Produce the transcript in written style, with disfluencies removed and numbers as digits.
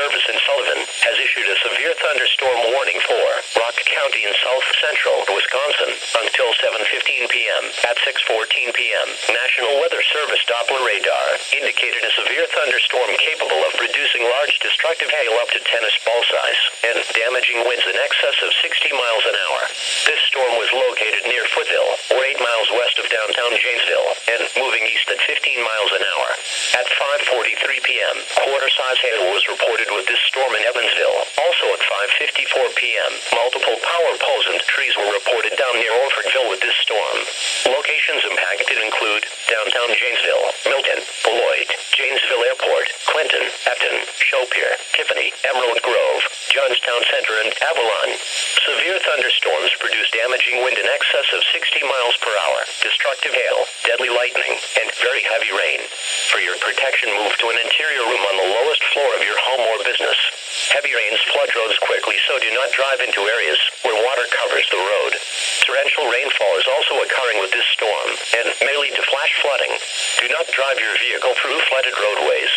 Service in Sullivan has issued a severe thunderstorm warning for Rock County in south central Wisconsin until 7:15 p.m. At 6:14 p.m., National Weather Service Doppler radar indicated a severe thunderstorm capable of producing large destructive hail up to tennis ball size and damaging winds in excess of 60 miles an hour. This storm was located near Footville, or 8 miles west of downtown Janesville, and moving east at 15 miles an hour. At 5:43 p.m., quarter-size hail was reported with this storm in Evansville. Also at 5:54 p.m., multiple power poles and trees were reported down near Orfordville with this storm. Locations impacted include downtown Janesville, Milton, Beloit, Janesville Airport, Clinton, Epton, Shopier, Tiffany, Emerald Grove, Johnstown Center, and Avalon. Severe thunderstorms produce damaging wind in excess of 60 miles per hour, destructive hail, deadly lightning, and very heavy rain. For your protection, move to an interior room on the lowest floor of your home or business. Heavy rains flood roads quickly, so do not drive into areas where water covers the road. Torrential rainfall is also occurring with this storm and may lead to flash flooding. Do not drive your vehicle through flooded roadways.